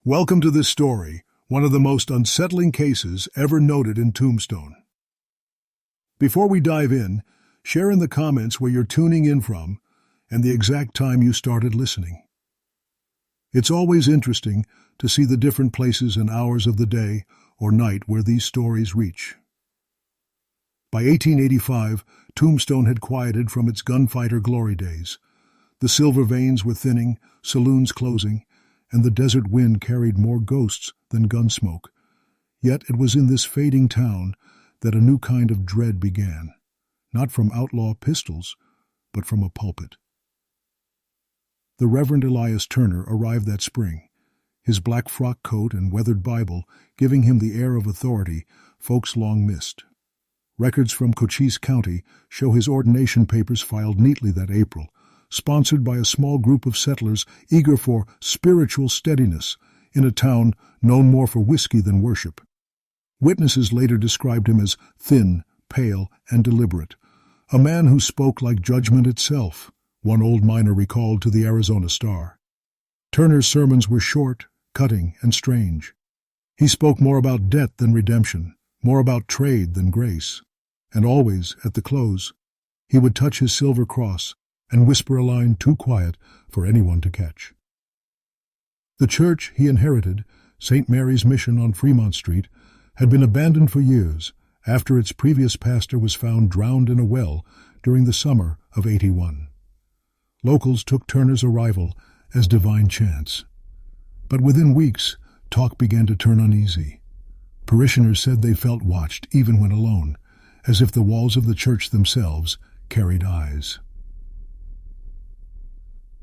Welcome to this story, one of the most unsettling cases ever noted in Tombstone. Before we dive in, share in the comments where you're tuning in from and the exact time you started listening. It's always interesting to see the different places and hours of the day or night where these stories reach. By 1885, Tombstone had quieted from its gunfighter glory days. The silver veins were thinning, saloons closing, and the desert wind carried more ghosts than gunsmoke. Yet it was in this fading town that a new kind of dread began, not from outlaw pistols, but from a pulpit. The Reverend Elias Turner arrived that spring, his black frock coat and weathered Bible giving him the air of authority folks long missed. Records from Cochise County show his ordination papers filed neatly that April, sponsored by a small group of settlers eager for spiritual steadiness in a town known more for whiskey than worship. Witnesses later described him as thin, pale, and deliberate, a man who spoke like judgment itself, one old miner recalled to the Arizona Star. Turner's sermons were short, cutting, and strange. He spoke more about debt than redemption, more about trade than grace, and always, at the close, he would touch his silver cross and whisper a line too quiet for anyone to catch. The church he inherited, St. Mary's Mission on Fremont Street, had been abandoned for years after its previous pastor was found drowned in a well during the summer of '81. Locals took Turner's arrival as divine chance. But within weeks, talk began to turn uneasy. Parishioners said they felt watched even when alone, as if the walls of the church themselves carried eyes.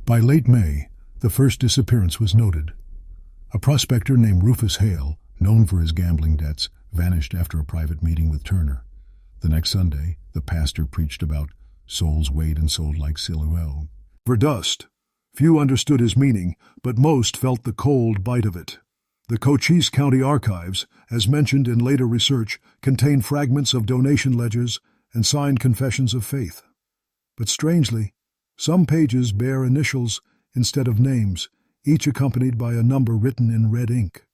By late May, the first disappearance was noted. A prospector named Rufus Hale, known for his gambling debts, vanished after a private meeting with Turner. The next Sunday, the pastor preached about souls weighed and sold like silhouette. For dust. Few understood his meaning, but most felt the cold bite of it. The Cochise County archives, as mentioned in later research, contain fragments of donation ledgers and signed confessions of faith. But strangely, some pages bear initials instead of names, each accompanied by a number written in red ink.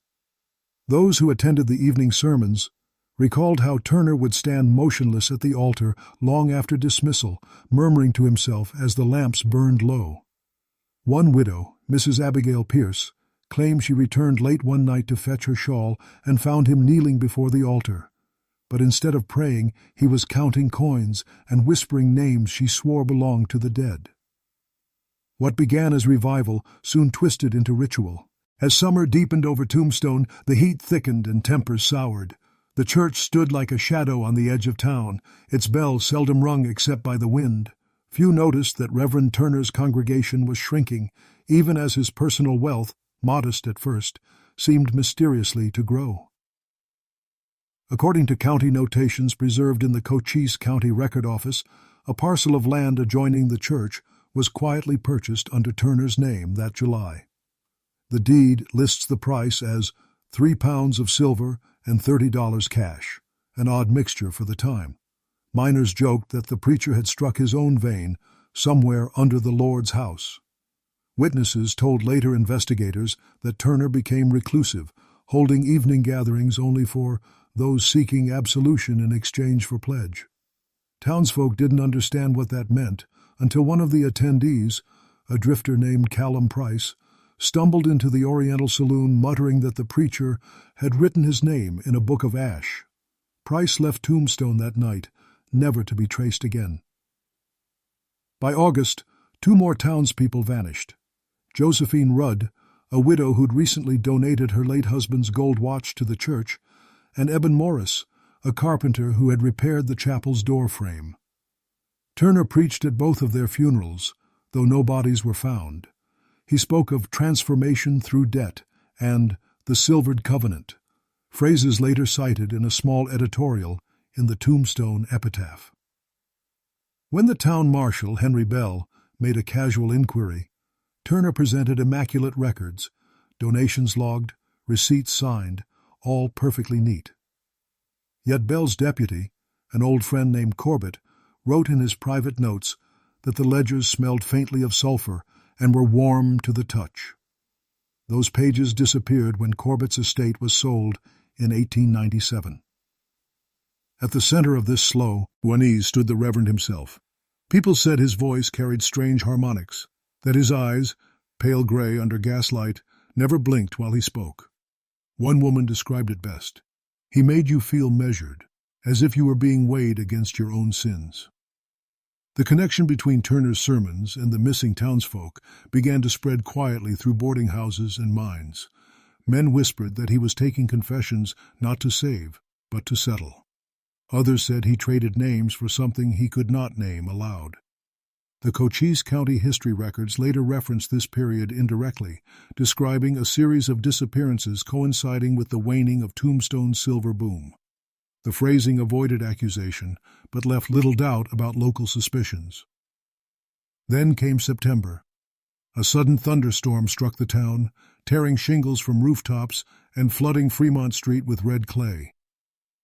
Those who attended the evening sermons recalled how Turner would stand motionless at the altar long after dismissal, murmuring to himself as the lamps burned low. One widow, Mrs. Abigail Pierce, claimed she returned late one night to fetch her shawl and found him kneeling before the altar. But instead of praying, he was counting coins and whispering names she swore belonged to the dead. What began as revival soon twisted into ritual. As summer deepened over Tombstone, the heat thickened and tempers soured. The church stood like a shadow on the edge of town, its bell seldom rung except by the wind. Few noticed that Reverend Turner's congregation was shrinking, even as his personal wealth, modest at first, seemed mysteriously to grow. According to county notations preserved in the Cochise County Record Office, a parcel of land adjoining the church was quietly purchased under Turner's name that July. The deed lists the price as 3 pounds of silver and $30 cash, an odd mixture for the time. Miners joked that the preacher had struck his own vein somewhere under the Lord's house. Witnesses told later investigators that Turner became reclusive, holding evening gatherings only for those seeking absolution in exchange for pledge. Townsfolk didn't understand what that meant until one of the attendees, a drifter named Callum Price, stumbled into the Oriental Saloon muttering that the preacher had written his name in a book of ash. Price left Tombstone that night, never to be traced again. By August, 2 more townspeople vanished. Josephine Rudd, a widow who'd recently donated her late husband's gold watch to the church, and Eben Morris, a carpenter who had repaired the chapel's door frame. Turner preached at both of their funerals, though no bodies were found. He spoke of transformation through debt and the silvered covenant, phrases later cited in a small editorial in the Tombstone epitaph. When the town marshal, Henry Bell, made a casual inquiry, Turner presented immaculate records, donations logged, receipts signed, all perfectly neat. Yet Bell's deputy, an old friend named Corbett, wrote in his private notes that the ledgers smelled faintly of sulfur and were warm to the touch. Those pages disappeared when Corbett's estate was sold in 1897. At the center of this slow unease stood the Reverend himself. People said his voice carried strange harmonics, that his eyes, pale gray under gaslight, never blinked while he spoke. One woman described it best. He made you feel measured, as if you were being weighed against your own sins. The connection between Turner's sermons and the missing townsfolk began to spread quietly through boarding houses and mines. Men whispered that he was taking confessions not to save, but to settle. Others said he traded names for something he could not name aloud. The Cochise County history records later referenced this period indirectly, describing a series of disappearances coinciding with the waning of Tombstone's silver boom. The phrasing avoided accusation, but left little doubt about local suspicions. Then came September. A sudden thunderstorm struck the town, tearing shingles from rooftops and flooding Fremont Street with red clay.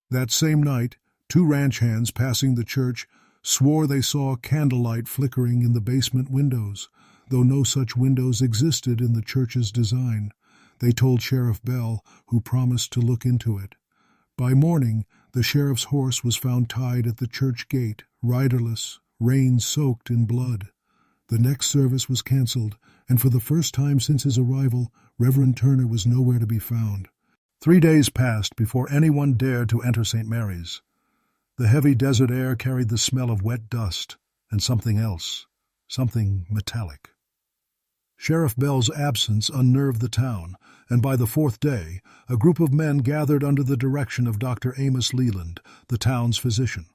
That same night, 2 ranch hands passing the church swore they saw candlelight flickering in the basement windows, though no such windows existed in the church's design. They told Sheriff Bell, who promised to look into it. By morning, the sheriff's horse was found tied at the church gate, riderless, rain-soaked in blood. The next service was canceled, and for the first time since his arrival, Reverend Turner was nowhere to be found. 3 days passed before anyone dared to enter St. Mary's. The heavy desert air carried the smell of wet dust and something else, something metallic. Sheriff Bell's absence unnerved the town, and by the 4th day, a group of men gathered under the direction of Dr. Amos Leland, the town's physician.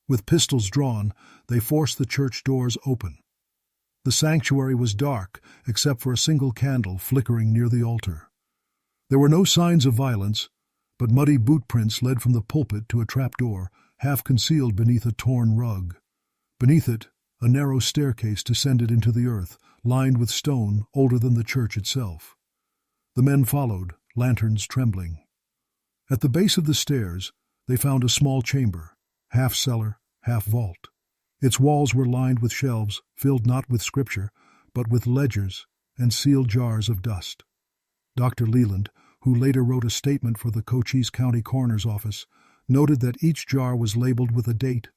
With pistols drawn, they forced the church doors open. The sanctuary was dark, except for a single candle flickering near the altar. There were no signs of violence, but muddy boot prints led from the pulpit to a trapdoor, half concealed beneath a torn rug. Beneath it, a narrow staircase descended into the earth, lined with stone older than the church itself. The men followed, lanterns trembling. At the base of the stairs, they found a small chamber, half cellar, half vault. Its walls were lined with shelves, filled not with scripture, but with ledgers and sealed jars of dust. Dr. Leland, who later wrote a statement for the Cochise County Coroner's Office, noted that each jar was labeled with a date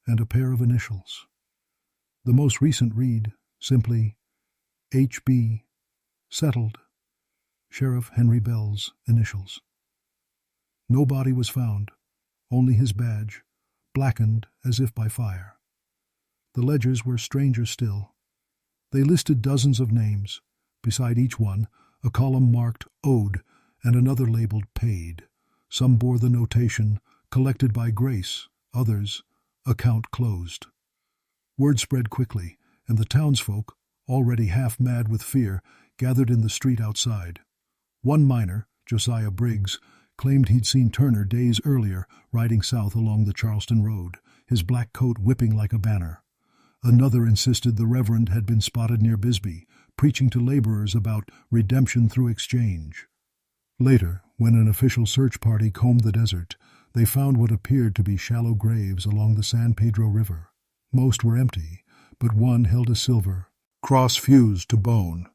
and a pair of initials. The most recent read, simply, H.B., settled, Sheriff Henry Bell's initials. No body was found, only his badge, blackened as if by fire. The ledgers were stranger still. They listed dozens of names. Beside each one, a column marked Owed and another labeled Paid. Some bore the notation, Collected by Grace, others, Account Closed. Word spread quickly, and the townsfolk, already half mad with fear, gathered in the street outside. One miner, Josiah Briggs, claimed he'd seen Turner days earlier riding south along the Charleston Road, his black coat whipping like a banner. Another insisted the Reverend had been spotted near Bisbee, preaching to laborers about redemption through exchange. Later, when an official search party combed the desert, they found what appeared to be shallow graves along the San Pedro River. Most were empty, but one held a silver cross fused to bone.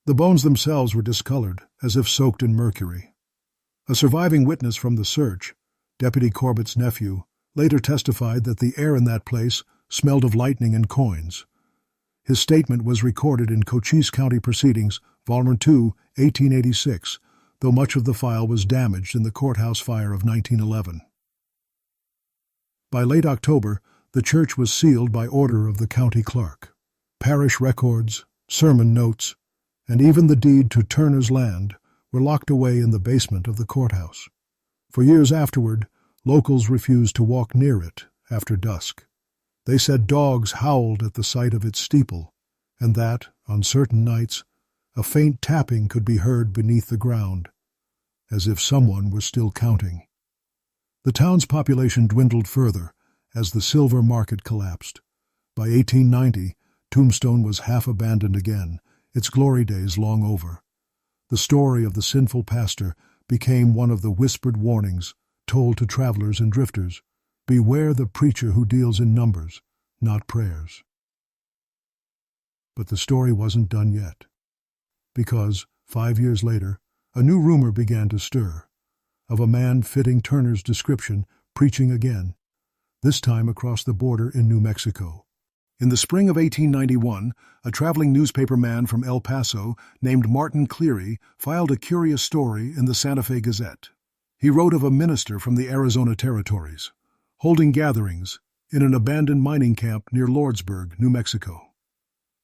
The bones themselves were discolored, as if soaked in mercury. A surviving witness from the search, Deputy Corbett's nephew, later testified that the air in that place smelled of lightning and coins. His statement was recorded in Cochise County Proceedings, Volume 2, 1886, though much of the file was damaged in the courthouse fire of 1911. By late October, the church was sealed by order of the county clerk. Parish records, sermon notes, and even the deed to Turner's land were locked away in the basement of the courthouse. For years afterward, locals refused to walk near it after dusk. They said dogs howled at the sight of its steeple, and that, on certain nights, a faint tapping could be heard beneath the ground, as if someone were still counting. The town's population dwindled further as the silver market collapsed. By 1890, Tombstone was half abandoned again, its glory days long over. The story of the sinful pastor became one of the whispered warnings told to travelers and drifters. Beware the preacher who deals in numbers, not prayers. But the story wasn't done yet, because 5 years later, a new rumor began to stir, of a man fitting Turner's description preaching again, this time across the border in New Mexico. In the spring of 1891, a traveling newspaper man from El Paso named Martin Cleary filed a curious story in the Santa Fe Gazette. He wrote of a minister from the Arizona territories, holding gatherings in an abandoned mining camp near Lordsburg, New Mexico.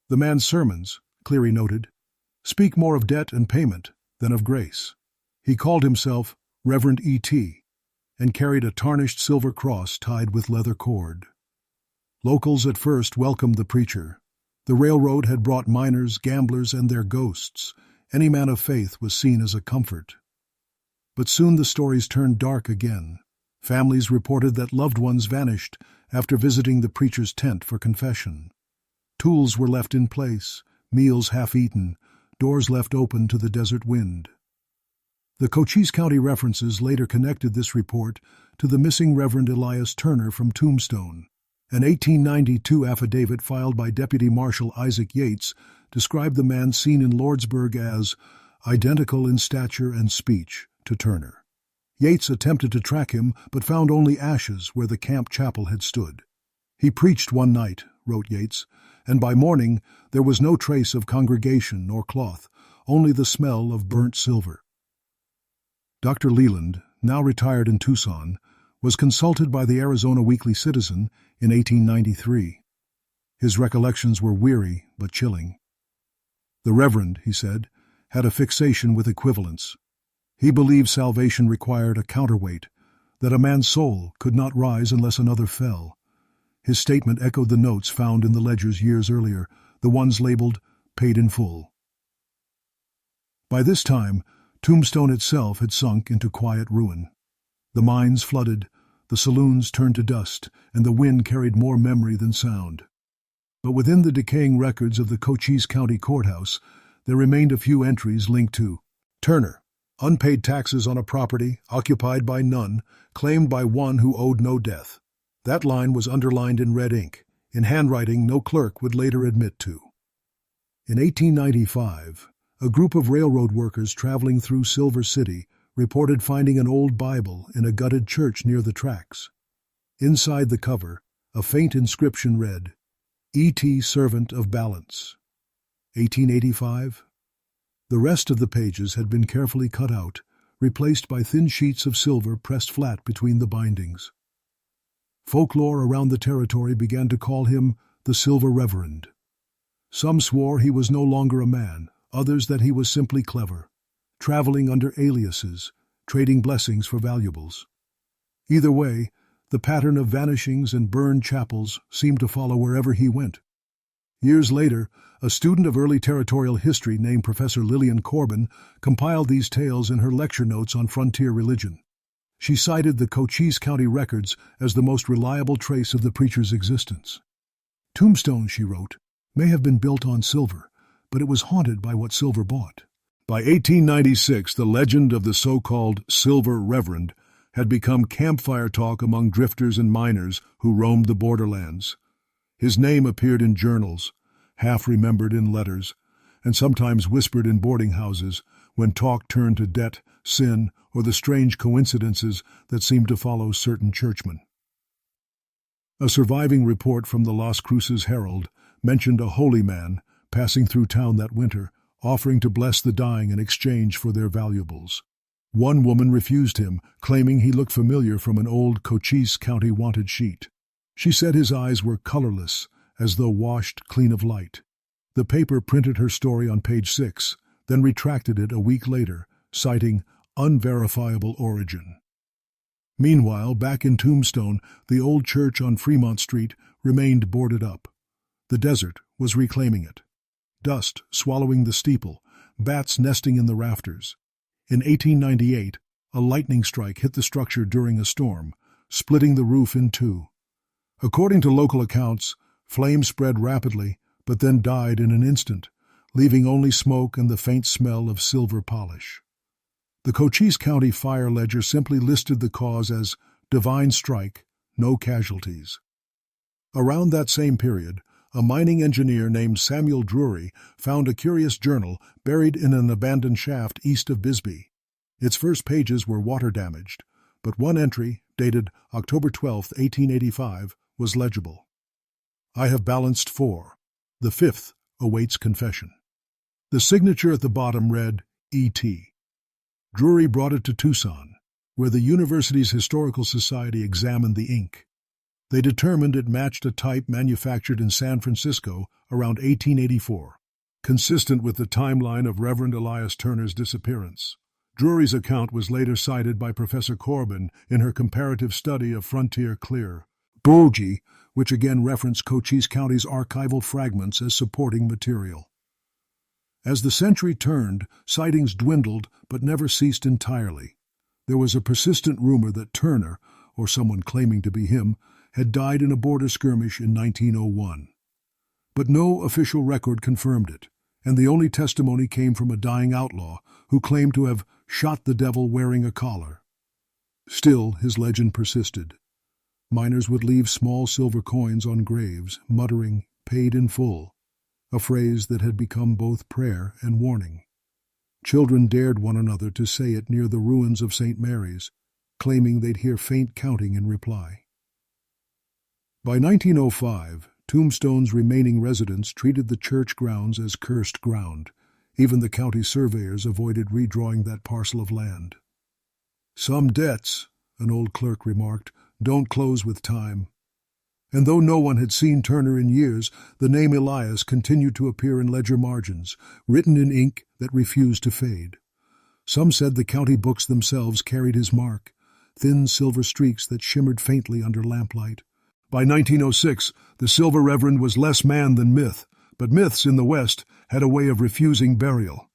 The man's sermons, Cleary noted, speak more of debt and payment than of grace. He called himself Reverend E.T. and carried a tarnished silver cross tied with leather cord. Locals at first welcomed the preacher. The railroad had brought miners, gamblers, and their ghosts. Any man of faith was seen as a comfort. But soon the stories turned dark again. Families reported that loved ones vanished after visiting the preacher's tent for confession. Tools were left in place, meals half-eaten, doors left open to the desert wind. The Cochise County references later connected this report to the missing Reverend Elias Turner from Tombstone. An 1892 affidavit filed by Deputy Marshal Isaac Yates described the man seen in Lordsburg as identical in stature and speech to Turner. Yates attempted to track him, but found only ashes where the camp chapel had stood. He preached one night, wrote Yates, and by morning there was no trace of congregation nor cloth, only the smell of burnt silver. Dr. Leland, now retired in Tucson, was consulted by the Arizona Weekly Citizen in 1893. His recollections were weary but chilling. The Reverend, he said, had a fixation with equivalence. He believed salvation required a counterweight, that a man's soul could not rise unless another fell. His statement echoed the notes found in the ledgers years earlier, the ones labeled "paid in full." By this time, Tombstone itself had sunk into quiet ruin. The mines flooded, the saloons turned to dust, and the wind carried more memory than sound. But within the decaying records of the Cochise County Courthouse, there remained a few entries linked to Turner, unpaid taxes on a property occupied by none, claimed by one who owed no death. That line was underlined in red ink, in handwriting no clerk would later admit to. In 1895, a group of railroad workers traveling through Silver City reported finding an old Bible in a gutted church near the tracks. Inside the cover, a faint inscription read, E.T. Servant of Balance. 1885? The rest of the pages had been carefully cut out, replaced by thin sheets of silver pressed flat between the bindings. Folklore around the territory began to call him the Silver Reverend. Some swore he was no longer a man, others that he was simply clever, traveling under aliases, trading blessings for valuables. Either way, the pattern of vanishings and burned chapels seemed to follow wherever he went. Years later, a student of early territorial history named Professor Lillian Corbin compiled these tales in her lecture notes on frontier religion. She cited the Cochise County records as the most reliable trace of the preacher's existence. Tombstone, she wrote, may have been built on silver, but it was haunted by what silver bought. By 1896, the legend of the so-called Silver Reverend had become campfire talk among drifters and miners who roamed the borderlands. His name appeared in journals, half remembered in letters, and sometimes whispered in boarding houses when talk turned to debt, sin, or the strange coincidences that seemed to follow certain churchmen. A surviving report from the Las Cruces Herald mentioned a holy man passing through town that winter, offering to bless the dying in exchange for their valuables. One woman refused him, claiming he looked familiar from an old Cochise County wanted sheet. She said his eyes were colorless, as though washed clean of light. The paper printed her story on page 6, then retracted it a week later, citing unverifiable origin. Meanwhile, back in Tombstone, the old church on Fremont Street remained boarded up. The desert was reclaiming it. Dust swallowing the steeple, bats nesting in the rafters. In 1898, a lightning strike hit the structure during a storm, splitting the roof in two. According to local accounts, flames spread rapidly, but then died in an instant, leaving only smoke and the faint smell of silver polish. The Cochise County Fire Ledger simply listed the cause as divine strike, no casualties. Around that same period, a mining engineer named Samuel Drury found a curious journal buried in an abandoned shaft east of Bisbee. Its first pages were water-damaged, but one entry, dated October 12, 1885, was legible. "I have balanced 4. The 5th awaits confession." The signature at the bottom read, E.T. Drury brought it to Tucson, where the university's Historical Society examined the ink. They determined it matched a type manufactured in San Francisco around 1884, consistent with the timeline of Reverend Elias Turner's disappearance. Drury's account was later cited by Professor Corbin in her comparative study of frontier clear Bogie, which again referenced Cochise County's archival fragments as supporting material. As the century turned, sightings dwindled but never ceased entirely. There was a persistent rumor that Turner, or someone claiming to be him, had died in a border skirmish in 1901. But no official record confirmed it, and the only testimony came from a dying outlaw who claimed to have shot the devil wearing a collar. Still, his legend persisted. Miners would leave small silver coins on graves, muttering, "Paid in full," a phrase that had become both prayer and warning. Children dared one another to say it near the ruins of St. Mary's, claiming they'd hear faint counting in reply. By 1905, Tombstone's remaining residents treated the church grounds as cursed ground. Even the county surveyors avoided redrawing that parcel of land. "Some debts," an old clerk remarked, "don't close with time." And though no one had seen Turner in years, the name Elias continued to appear in ledger margins, written in ink that refused to fade. Some said the county books themselves carried his mark, thin silver streaks that shimmered faintly under lamplight. By 1906, the Silver Reverend was less man than myth, but myths in the West had a way of refusing burial.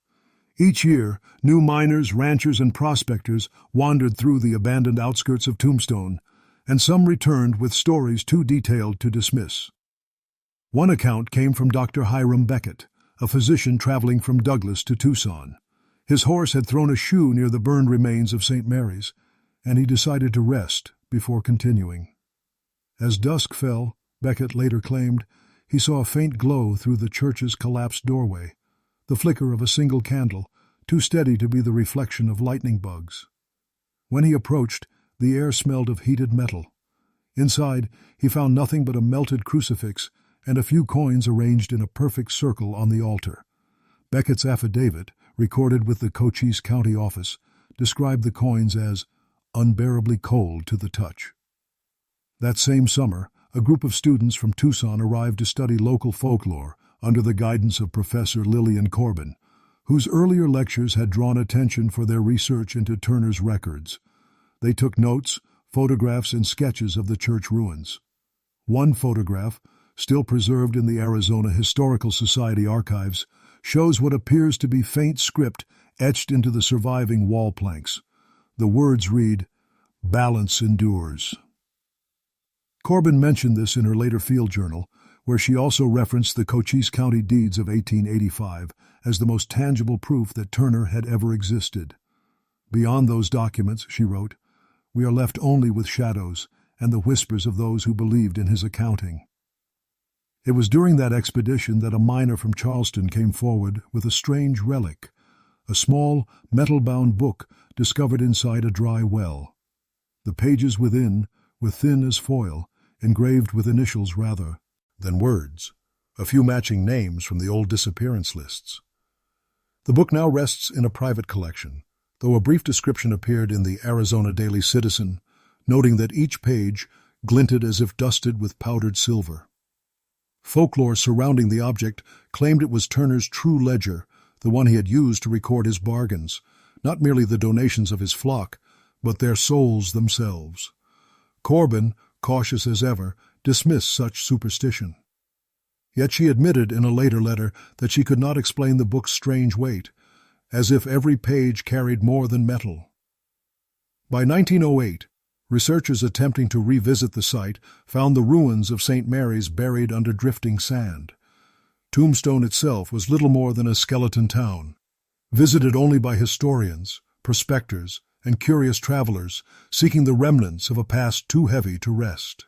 Each year, new miners, ranchers, and prospectors wandered through the abandoned outskirts of Tombstone, and some returned with stories too detailed to dismiss. One account came from Dr. Hiram Beckett, a physician traveling from Douglas to Tucson. His horse had thrown a shoe near the burned remains of St. Mary's, and he decided to rest before continuing. As dusk fell, Beckett later claimed, he saw a faint glow through the church's collapsed doorway, the flicker of a single candle, too steady to be the reflection of lightning bugs. When he approached, the air smelled of heated metal. Inside, he found nothing but a melted crucifix and a few coins arranged in a perfect circle on the altar. Beckett's affidavit, recorded with the Cochise County office, described the coins as unbearably cold to the touch. That same summer, a group of students from Tucson arrived to study local folklore under the guidance of Professor Lillian Corbin, whose earlier lectures had drawn attention for their research into Turner's records. They took notes, photographs, and sketches of the church ruins. One photograph, still preserved in the Arizona Historical Society archives, shows what appears to be faint script etched into the surviving wall planks. The words read, "Balance endures." Corbin mentioned this in her later field journal, where she also referenced the Cochise County deeds of 1885 as the most tangible proof that Turner had ever existed. "Beyond those documents," she wrote, "we are left only with shadows and the whispers of those who believed in his accounting." It was during that expedition that a miner from Charleston came forward with a strange relic, a small, metal-bound book discovered inside a dry well. The pages within were thin as foil, engraved with initials rather than words, a few matching names from the old disappearance lists. The book now rests in a private collection, though a brief description appeared in the Arizona Daily Citizen, noting that each page glinted as if dusted with powdered silver. Folklore surrounding the object claimed it was Turner's true ledger, the one he had used to record his bargains, not merely the donations of his flock, but their souls themselves. Corbin, cautious as ever, dismissed such superstition. Yet she admitted in a later letter that she could not explain the book's strange weight, as if every page carried more than metal. By 1908, researchers attempting to revisit the site found the ruins of St. Mary's buried under drifting sand. Tombstone itself was little more than a skeleton town, visited only by historians, prospectors, and curious travelers seeking the remnants of a past too heavy to rest.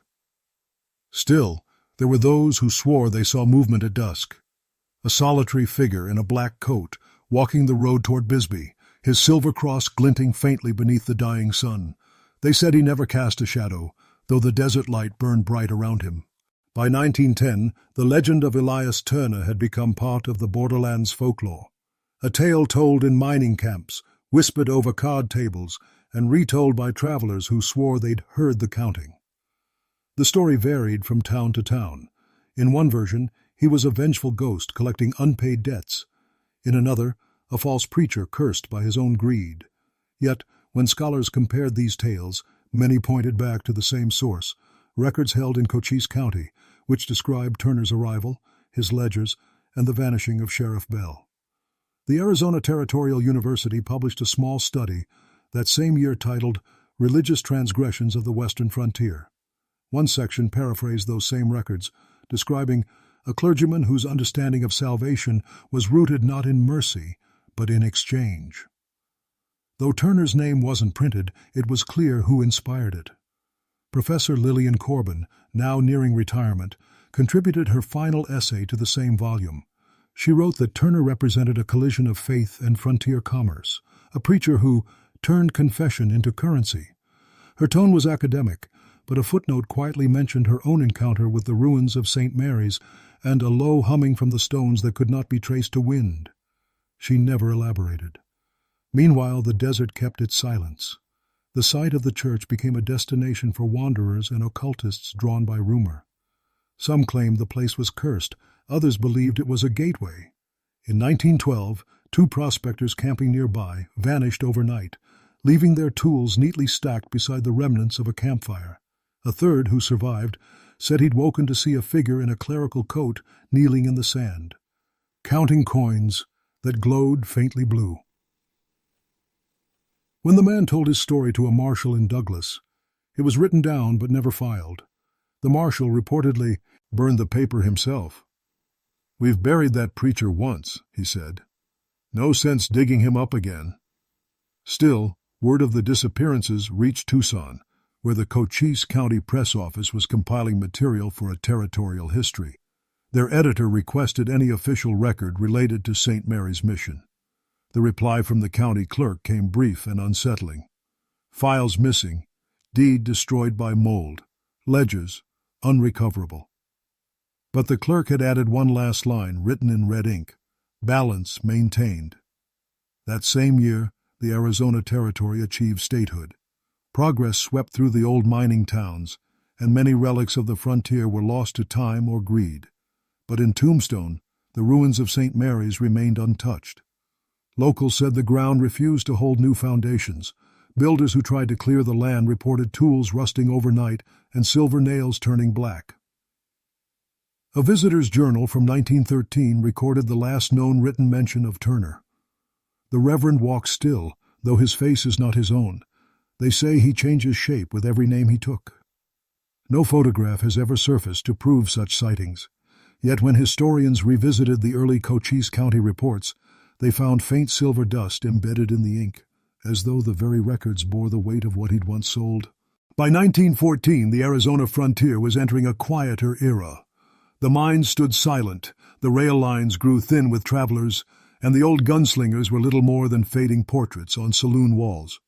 Still, There were those who swore they saw movement at dusk. A solitary figure in a black coat, walking the road toward Bisbee, his silver cross glinting faintly beneath the dying sun. They said he never cast a shadow, though the desert light burned bright around him. By 1910, the legend of Elias Turner had become part of the borderlands folklore. A tale told in mining camps, whispered over card tables, and retold by travelers who swore they'd heard the counting. The story varied from town to town. In one version, he was a vengeful ghost collecting unpaid debts. In another, a false preacher cursed by his own greed. Yet, when scholars compared these tales, many pointed back to the same source, records held in Cochise County, which described Turner's arrival, his ledgers, and the vanishing of Sheriff Bell. The Arizona Territorial University published a small study that same year titled Religious Transgressions of the Western Frontier. One section paraphrased those same records, describing a clergyman whose understanding of salvation was rooted not in mercy, but in exchange. Though Turner's name wasn't printed, it was clear who inspired it. Professor Lillian Corbin, now nearing retirement, contributed her final essay to the same volume. She wrote that Turner represented a collision of faith and frontier commerce, a preacher who turned confession into currency. Her tone was academic, but a footnote quietly mentioned her own encounter with the ruins of St. Mary's and a low humming from the stones that could not be traced to wind. She never elaborated. Meanwhile, the desert kept its silence. The site of the church became a destination for wanderers and occultists drawn by rumor. Some claimed the place was cursed, others believed it was a gateway. In 1912, 2 prospectors camping nearby vanished overnight, leaving their tools neatly stacked beside the remnants of a campfire. A third, who survived, said he'd woken to see a figure in a clerical coat kneeling in the sand, counting coins that glowed faintly blue. When the man told his story to a marshal in Douglas, it was written down but never filed. The marshal reportedly burned the paper himself. "We've buried that preacher once," he said. "No sense digging him up again." Still, word of the disappearances reached Tucson, where the Cochise County Press Office was compiling material for a territorial history. Their editor requested any official record related to St. Mary's Mission. The reply from the county clerk came brief and unsettling. Files missing, deed destroyed by mold, ledgers unrecoverable. But the clerk had added one last line written in red ink: balance maintained. That same year, the Arizona Territory achieved statehood. Progress swept through the old mining towns, and many relics of the frontier were lost to time or greed. But in Tombstone, the ruins of St. Mary's remained untouched. Locals said the ground refused to hold new foundations. Builders who tried to clear the land reported tools rusting overnight and silver nails turning black. A visitor's journal from 1913 recorded the last known written mention of Turner. The Reverend walks still, though his face is not his own. They say he changes shape with every name he took. No photograph has ever surfaced to prove such sightings. Yet when historians revisited the early Cochise County reports, they found faint silver dust embedded in the ink, as though the very records bore the weight of what he'd once sold. By 1914, the Arizona frontier was entering a quieter era. The mines stood silent, the rail lines grew thin with travelers, and the old gunslingers were little more than fading portraits on saloon walls.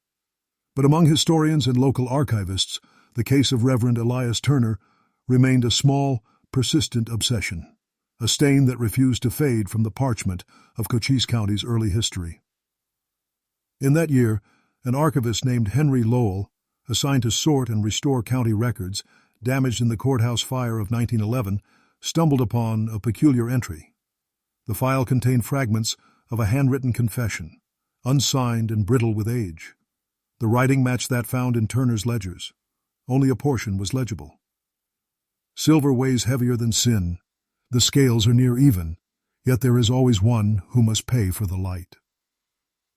But among historians and local archivists, the case of Reverend Elias Turner remained a small, persistent obsession, a stain that refused to fade from the parchment of Cochise County's early history. In that year, an archivist named Henry Lowell, assigned to sort and restore county records damaged in the courthouse fire of 1911, stumbled upon a peculiar entry. The file contained fragments of a handwritten confession, unsigned and brittle with age. The writing matched that found in Turner's ledgers. Only a portion was legible. Silver weighs heavier than sin. The scales are near even, yet there is always one who must pay for the light.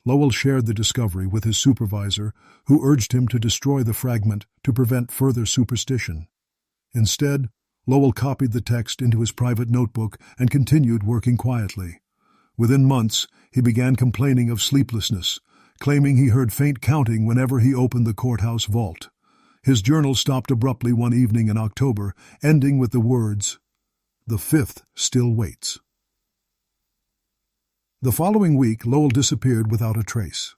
Lowell shared the discovery with his supervisor, who urged him to destroy the fragment to prevent further superstition. Instead, Lowell copied the text into his private notebook and continued working quietly. Within months, he began complaining of sleeplessness, claiming he heard faint counting whenever he opened the courthouse vault. His journal stopped abruptly one evening in October, ending with the words, The fifth still waits. The following week, Lowell disappeared without a trace.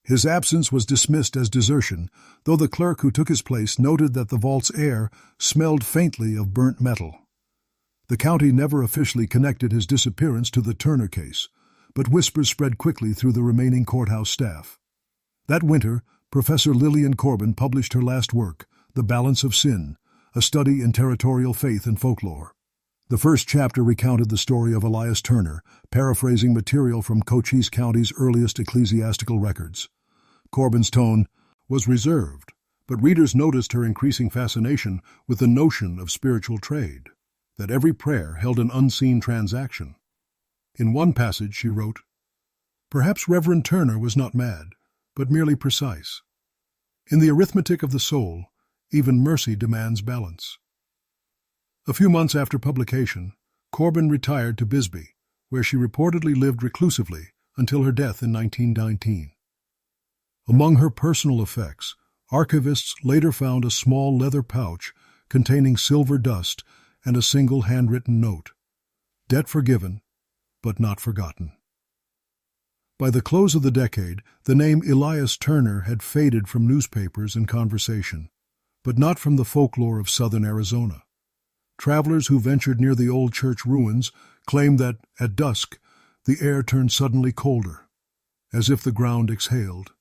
His absence was dismissed as desertion, though the clerk who took his place noted that the vault's air smelled faintly of burnt metal. The county never officially connected his disappearance to the Turner case, but whispers spread quickly through the remaining courthouse staff. That winter, Professor Lillian Corbin published her last work, The Balance of Sin, a study in territorial faith and folklore. The first chapter recounted the story of Elias Turner, paraphrasing material from Cochise County's earliest ecclesiastical records. Corbin's tone was reserved, but readers noticed her increasing fascination with the notion of spiritual trade, that every prayer held an unseen transaction. In one passage she wrote, "Perhaps Reverend Turner was not mad, but merely precise. In the arithmetic of the soul, even mercy demands balance." A few months after publication, Corbin retired to Bisbee, where she reportedly lived reclusively until her death in 1919. Among her personal effects, archivists later found a small leather pouch containing silver dust and a single handwritten note. Debt forgiven, but not forgotten. By the close of the decade, the name Elias Turner had faded from newspapers and conversation, but not from the folklore of southern Arizona. Travelers who ventured near the old church ruins claimed that, at dusk, the air turned suddenly colder, as if the ground exhaled.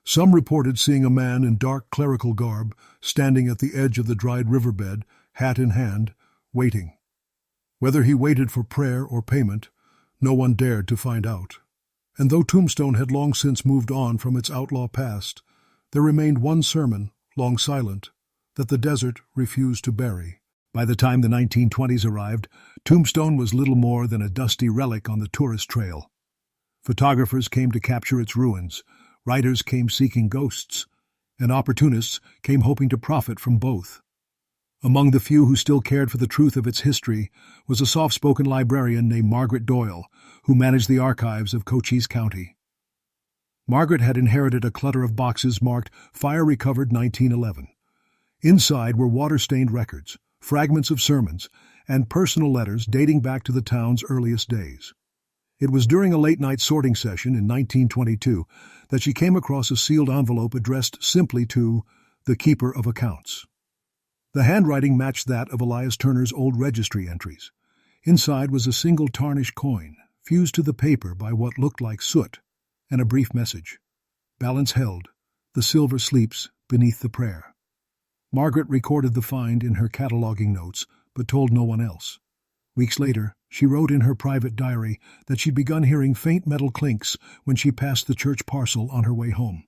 Some reported seeing a man in dark clerical garb standing at the edge of the dried riverbed, hat in hand, waiting. Whether he waited for prayer or payment, no one dared to find out. And though Tombstone had long since moved on from its outlaw past, there remained one sermon, long silent, that the desert refused to bury. By the time the 1920s arrived, Tombstone was little more than a dusty relic on the tourist trail. Photographers came to capture its ruins, writers came seeking ghosts, and opportunists came hoping to profit from both. Among the few who still cared for the truth of its history was a soft-spoken librarian named Margaret Doyle, who managed the archives of Cochise County. Margaret had inherited a clutter of boxes marked Fire-Recovered 1911. Inside were water-stained records, fragments of sermons, and personal letters dating back to the town's earliest days. It was during a late-night sorting session in 1922 that she came across a sealed envelope addressed simply to the Keeper of Accounts. The handwriting matched that of Elias Turner's old registry entries. Inside was a single tarnished coin, fused to the paper by what looked like soot, and a brief message. Balance held. The silver sleeps beneath the prayer. Margaret recorded the find in her cataloging notes, but told no one else. Weeks later, she wrote in her private diary that she'd begun hearing faint metal clinks when she passed the church parcel on her way home.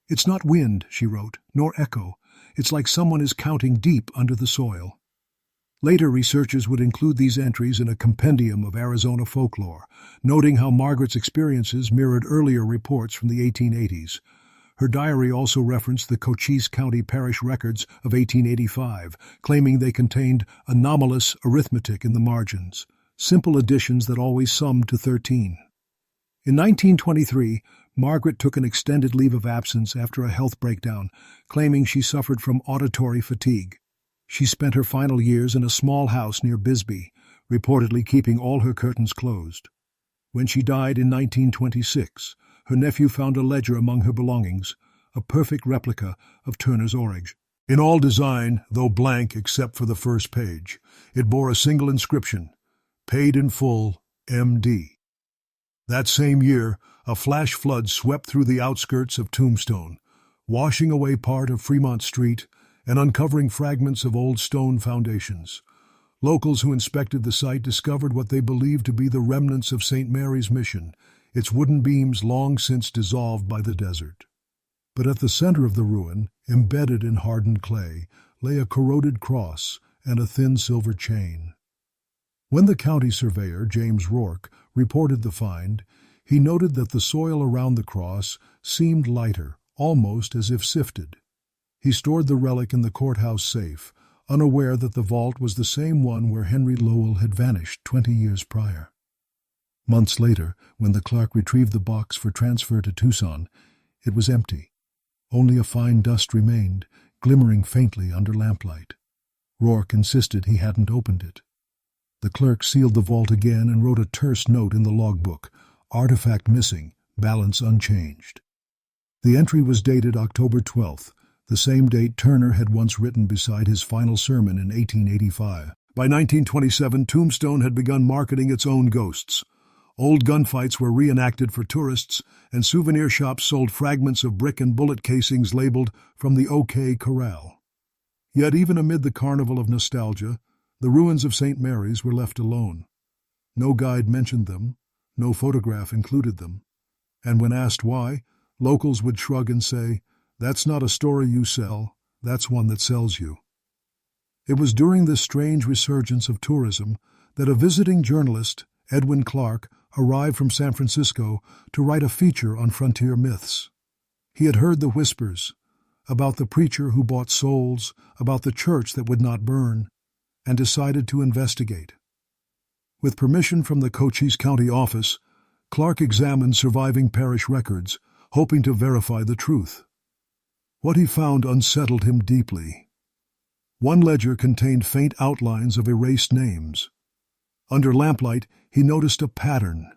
"It's not wind," she wrote, "nor echo. It's like someone is counting deep under the soil." Later researchers would include these entries in a compendium of Arizona folklore, noting how Margaret's experiences mirrored earlier reports from the 1880s. Her diary also referenced the Cochise County Parish records of 1885, claiming they contained anomalous arithmetic in the margins, simple additions that always summed to 13. In 1923, Margaret took an extended leave of absence after a health breakdown, claiming she suffered from auditory fatigue. She spent her final years in a small house near Bisbee, reportedly keeping all her curtains closed. When she died in 1926, her nephew found a ledger among her belongings, a perfect replica of Turner's Orage. In all design, though blank except for the first page, it bore a single inscription, "Paid in full, M.D." That same year, a flash flood swept through the outskirts of Tombstone, washing away part of Fremont Street and uncovering fragments of old stone foundations. Locals who inspected the site discovered what they believed to be the remnants of St. Mary's Mission, its wooden beams long since dissolved by the desert. But at the center of the ruin, embedded in hardened clay, lay a corroded cross and a thin silver chain. When the county surveyor, James Rourke, reported the find, he noted that the soil around the cross seemed lighter, almost as if sifted. He stored the relic in the courthouse safe, unaware that the vault was the same one where Henry Lowell had vanished 20 years prior. Months later, when the clerk retrieved the box for transfer to Tucson, it was empty. Only a fine dust remained, glimmering faintly under lamplight. Rourke insisted he hadn't opened it. The clerk sealed the vault again and wrote a terse note in the logbook: "Artifact missing, balance unchanged." The entry was dated October 12th, the same date Turner had once written beside his final sermon in 1885. By 1927, Tombstone had begun marketing its own ghosts. Old gunfights were reenacted for tourists, and souvenir shops sold fragments of brick and bullet casings labeled "From the OK Corral." Yet even amid the carnival of nostalgia, the ruins of St. Mary's were left alone. No guide mentioned them, no photograph included them, and when asked why, locals would shrug and say, "That's not a story you sell, that's one that sells you." It was during this strange resurgence of tourism that a visiting journalist, Edwin Clark, arrived from San Francisco to write a feature on frontier myths. He had heard the whispers about the preacher who bought souls, about the church that would not burn, and decided to investigate. With permission from the Cochise County office, Clark examined surviving parish records, hoping to verify the truth. What he found unsettled him deeply. One ledger contained faint outlines of erased names. Under lamplight, he noticed a pattern.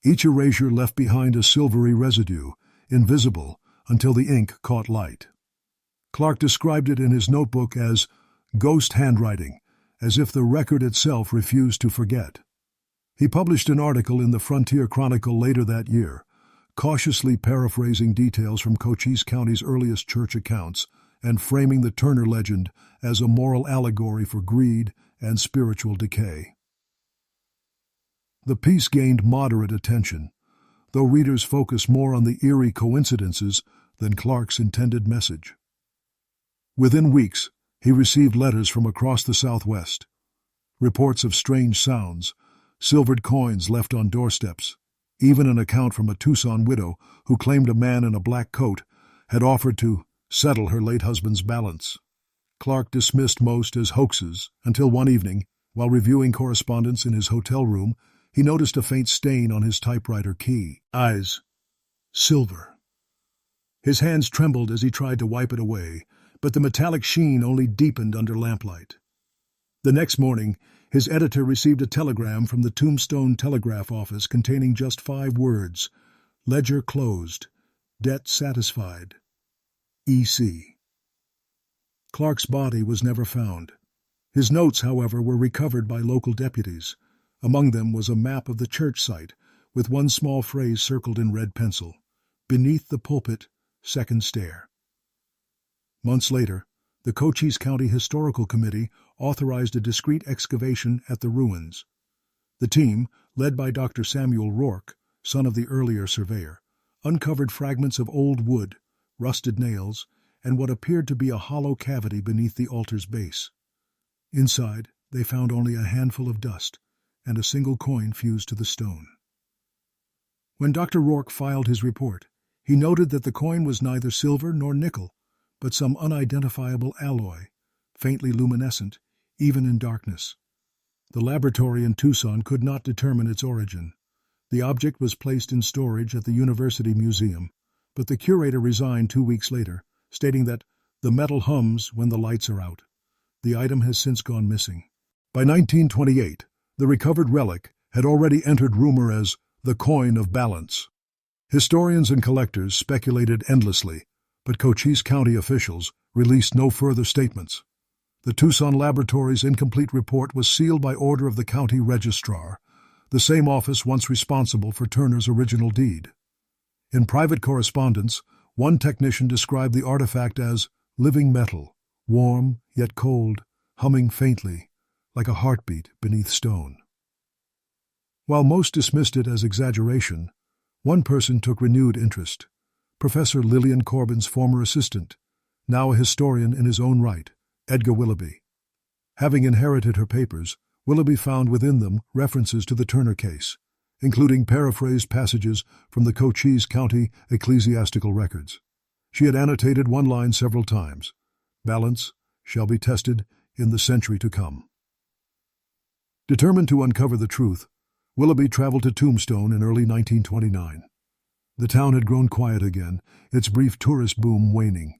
Each erasure left behind a silvery residue, invisible until the ink caught light. Clark described it in his notebook as ghost handwriting, as if the record itself refused to forget. He published an article in the Frontier Chronicle later that year, cautiously paraphrasing details from Cochise County's earliest church accounts and framing the Turner legend as a moral allegory for greed and spiritual decay. The piece gained moderate attention, though readers focused more on the eerie coincidences than Clark's intended message. Within weeks, he received letters from across the Southwest, reports of strange sounds, silvered coins left on doorsteps, even an account from a Tucson widow who claimed a man in a black coat had offered to settle her late husband's balance. Clark dismissed most as hoaxes until one evening, while reviewing correspondence in his hotel room, he noticed a faint stain on his typewriter key. Eyes. Silver. His hands trembled as he tried to wipe it away, but the metallic sheen only deepened under lamplight. The next morning, his editor received a telegram from the Tombstone Telegraph office containing just 5 words: "Ledger closed. Debt satisfied. E.C." Clark's body was never found. His notes, however, were recovered by local deputies. Among them was a map of the church site, with one small phrase circled in red pencil: "Beneath the pulpit, second stair." Months later, the Cochise County Historical Committee authorized a discreet excavation at the ruins. The team, led by Dr. Samuel Rourke, son of the earlier surveyor, uncovered fragments of old wood, rusted nails, and what appeared to be a hollow cavity beneath the altar's base. Inside, they found only a handful of dust and a single coin fused to the stone. When Dr. Rourke filed his report, he noted that the coin was neither silver nor nickel, but some unidentifiable alloy, faintly luminescent, even in darkness. The laboratory in Tucson could not determine its origin. The object was placed in storage at the University Museum, but the curator resigned 2 weeks later, stating that the metal hums when the lights are out. The item has since gone missing. By 1928, the recovered relic had already entered rumor as the coin of balance. Historians and collectors speculated endlessly, but Cochise County officials released no further statements. The Tucson Laboratory's incomplete report was sealed by order of the county registrar, the same office once responsible for Turner's original deed. In private correspondence, one technician described the artifact as living metal, warm yet cold, humming faintly, like a heartbeat beneath stone. While most dismissed it as exaggeration, one person took renewed interest: Professor Lillian Corbin's former assistant, now a historian in his own right, Edgar Willoughby. Having inherited her papers, Willoughby found within them references to the Turner case, including paraphrased passages from the Cochise County ecclesiastical records. She had annotated one line several times: "Balance shall be tested in the century to come." Determined to uncover the truth, Willoughby traveled to Tombstone in early 1929. The town had grown quiet again, its brief tourist boom waning.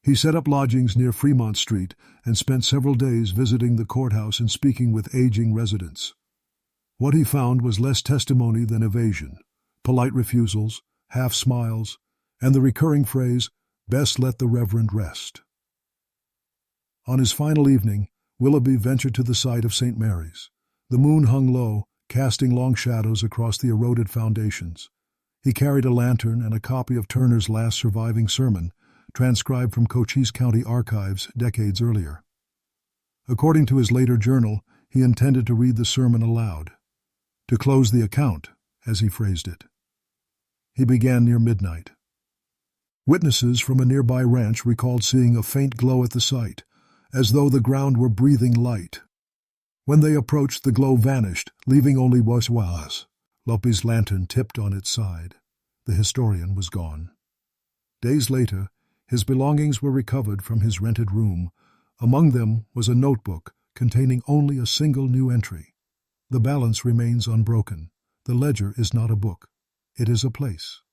He set up lodgings near Fremont Street and spent several days visiting the courthouse and speaking with aging residents. What he found was less testimony than evasion, polite refusals, half smiles, and the recurring phrase, "Best let the Reverend rest." On his final evening, Willoughby ventured to the site of St. Mary's. The moon hung low, casting long shadows across the eroded foundations. He carried a lantern and a copy of Turner's last surviving sermon, transcribed from Cochise County archives decades earlier. According to his later journal, he intended to read the sermon aloud, to close the account, as he phrased it. He began near midnight. Witnesses from a nearby ranch recalled seeing a faint glow at the site, as though the ground were breathing light. When they approached, the glow vanished, leaving only was. Lope's lantern tipped on its side. The historian was gone. Days later, his belongings were recovered from his rented room. Among them was a notebook containing only a single new entry. The balance remains unbroken. The ledger is not a book. It is a place.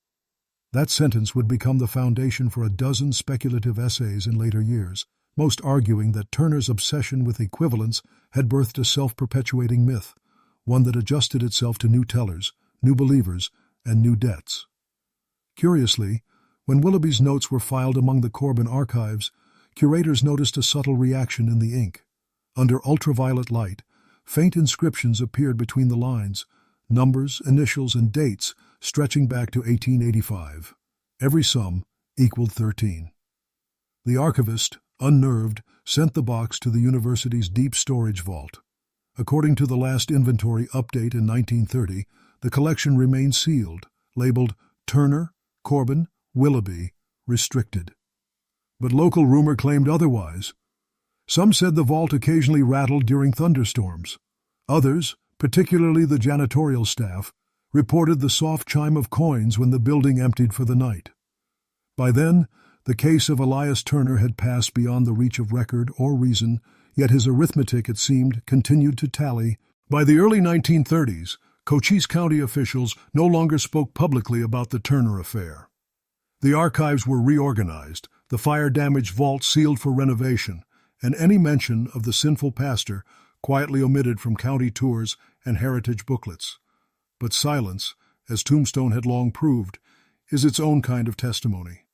That sentence would become the foundation for a dozen speculative essays in later years, most arguing that Turner's obsession with equivalence had birthed a self-perpetuating myth, one that adjusted itself to new tellers, new believers, and new debts. Curiously, when Willoughby's notes were filed among the Corbin archives, curators noticed a subtle reaction in the ink. Under ultraviolet light, faint inscriptions appeared between the lines, numbers, initials, and dates stretching back to 1885. Every sum equaled 13. The archivist, unnerved, sent the box to the university's deep storage vault. According to the last inventory update in 1930, the collection remained sealed, labeled Turner, Corbin, Willoughby, restricted. But local rumor claimed otherwise. Some said the vault occasionally rattled during thunderstorms. Others, particularly the janitorial staff, reported the soft chime of coins when the building emptied for the night. By then, the case of Elias Turner had passed beyond the reach of record or reason, yet his arithmetic, it seemed, continued to tally. By the early 1930s, Cochise County officials no longer spoke publicly about the Turner affair. The archives were reorganized, the fire-damaged vault sealed for renovation, and any mention of the sinful pastor quietly omitted from county tours and heritage booklets. But silence, as Tombstone had long proved, is its own kind of testimony.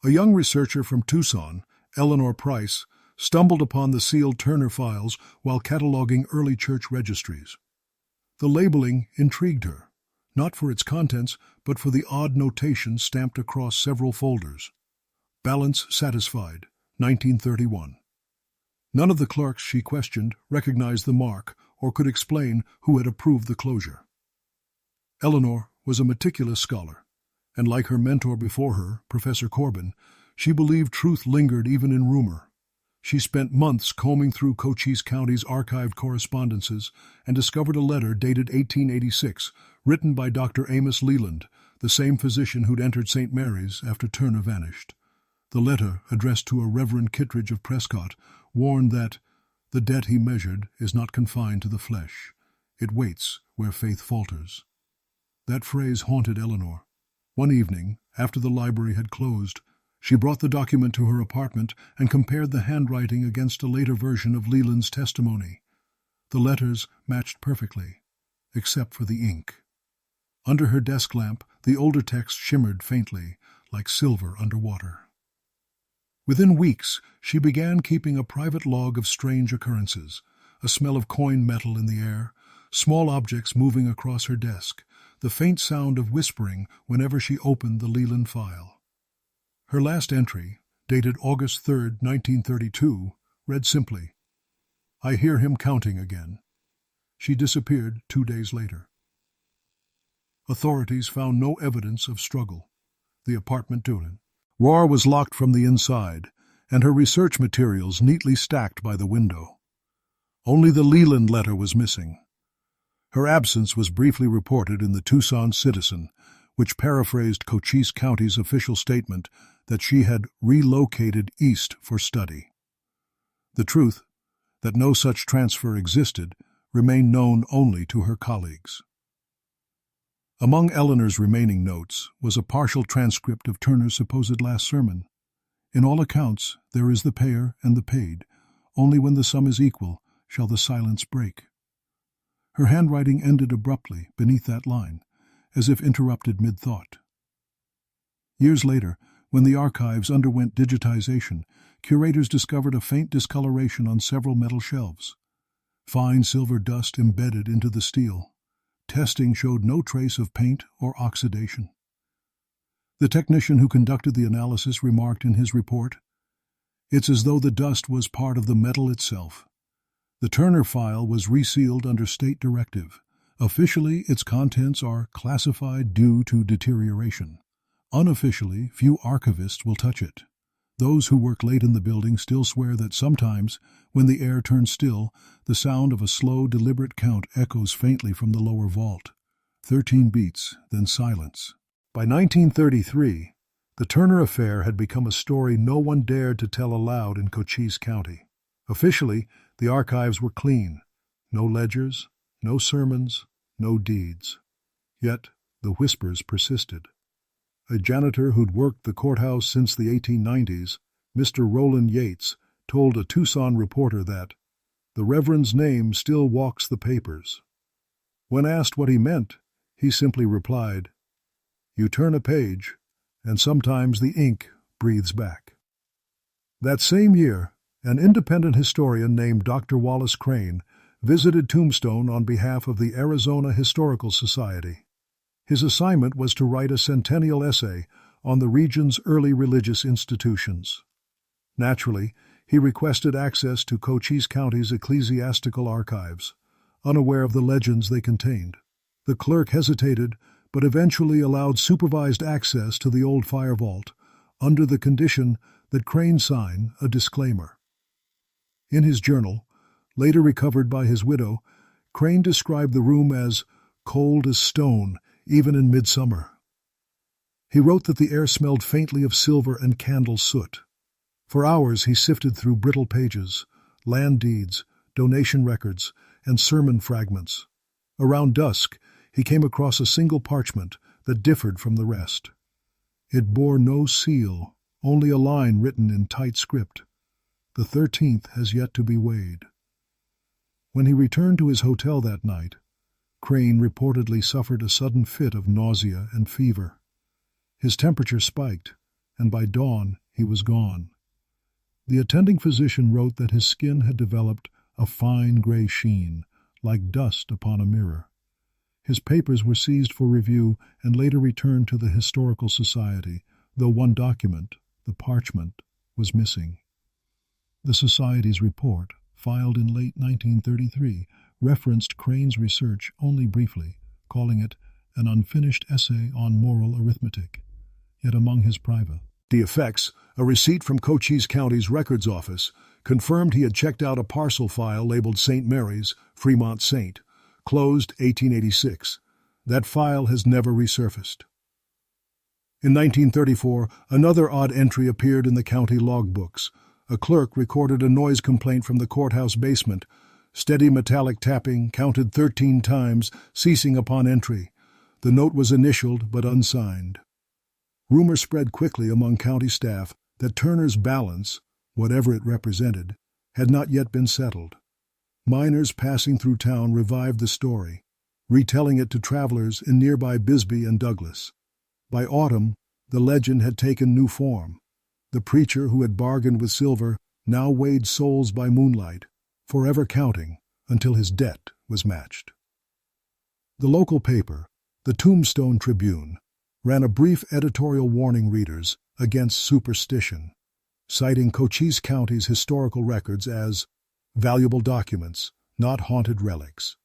A young researcher from Tucson, Eleanor Price, stumbled upon the sealed Turner files while cataloging early church registries. The labeling intrigued her, not for its contents, but for the odd notation stamped across several folders. Balance satisfied, 1931. None of the clerks she questioned recognized the mark or could explain who had approved the closure. Eleanor was a meticulous scholar, and like her mentor before her, Professor Corbin, she believed truth lingered even in rumor. She spent months combing through Cochise County's archived correspondences and discovered a letter dated 1886, written by Dr. Amos Leland, the same physician who'd entered St. Mary's after Turner vanished. The letter, addressed to a Reverend Kittredge of Prescott, warned that the debt he measured is not confined to the flesh. It waits where faith falters. That phrase haunted Eleanor. One evening, after the library had closed, she brought the document to her apartment and compared the handwriting against a later version of Leland's testimony. The letters matched perfectly, except for the ink. Under her desk lamp, the older text shimmered faintly, like silver under water. Within weeks, she began keeping a private log of strange occurrences, a smell of coined metal in the air, small objects moving across her desk, the faint sound of whispering whenever she opened the Leland file. Her last entry, dated August 3, 1932, read simply, "I hear him counting again." She disappeared 2 days later. Authorities found no evidence of struggle. The apartment door was locked from the inside, and her research materials neatly stacked by the window. Only the Leland letter was missing. Her absence was briefly reported in the Tucson Citizen, which paraphrased Cochise County's official statement that she had relocated east for study. The truth, that no such transfer existed, remained known only to her colleagues. Among Eleanor's remaining notes was a partial transcript of Turner's supposed last sermon. In all accounts, there is the payer and the paid. Only when the sum is equal shall the silence break. Her handwriting ended abruptly beneath that line, as if interrupted mid-thought. Years later, when the archives underwent digitization, curators discovered a faint discoloration on several metal shelves. Fine silver dust embedded into the steel. Testing showed no trace of paint or oxidation. The technician who conducted the analysis remarked in his report, "It's as though the dust was part of the metal itself." The Turner file was resealed under state directive. Officially, its contents are classified due to deterioration. Unofficially, few archivists will touch it. Those who work late in the building still swear that sometimes, when the air turns still, the sound of a slow, deliberate count echoes faintly from the lower vault. 13 beats, then silence. By 1933, the Turner affair had become a story no one dared to tell aloud in Cochise County. Officially, the archives were clean. No ledgers, no sermons, no deeds. Yet the whispers persisted. A janitor who'd worked the courthouse since the 1890s, Mr. Roland Yates, told a Tucson reporter that the Reverend's name still walks the papers. When asked what he meant, he simply replied, "You turn a page, and sometimes the ink breathes back." That same year, an independent historian named Dr. Wallace Crane visited Tombstone on behalf of the Arizona Historical Society. His assignment was to write a centennial essay on the region's early religious institutions. Naturally, he requested access to Cochise County's ecclesiastical archives, unaware of the legends they contained. The clerk hesitated, but eventually allowed supervised access to the old fire vault, under the condition that Crane sign a disclaimer. In his journal, later recovered by his widow, Crane described the room as cold as stone, even in midsummer. He wrote that the air smelled faintly of silver and candle soot. For hours he sifted through brittle pages, land deeds, donation records, and sermon fragments. Around dusk, he came across a single parchment that differed from the rest. It bore no seal, only a line written in tight script. "The 13th has yet to be weighed." When he returned to his hotel that night, Crane reportedly suffered a sudden fit of nausea and fever. His temperature spiked, and by dawn he was gone. The attending physician wrote that his skin had developed a fine gray sheen, like dust upon a mirror. His papers were seized for review and later returned to the Historical Society, though one document, the parchment, was missing. The Society's report, filed in late 1933, referenced Crane's research only briefly, calling it an unfinished essay on moral arithmetic. Yet among his private effects, a receipt from Cochise County's records office confirmed he had checked out a parcel file labeled St. Mary's, Fremont Saint, closed 1886. That file has never resurfaced. In 1934, another odd entry appeared in the county logbooks. A clerk recorded a noise complaint from the courthouse basement. Steady metallic tapping, counted 13 times, ceasing upon entry. The note was initialed but unsigned. Rumor spread quickly among county staff that Turner's balance, whatever it represented, had not yet been settled. Miners passing through town revived the story, retelling it to travelers in nearby Bisbee and Douglas. By autumn, the legend had taken new form. The preacher who had bargained with silver now weighed souls by moonlight, forever counting until his debt was matched. The local paper, the Tombstone Tribune, ran a brief editorial warning readers against superstition, citing Cochise County's historical records as valuable documents, not haunted relics.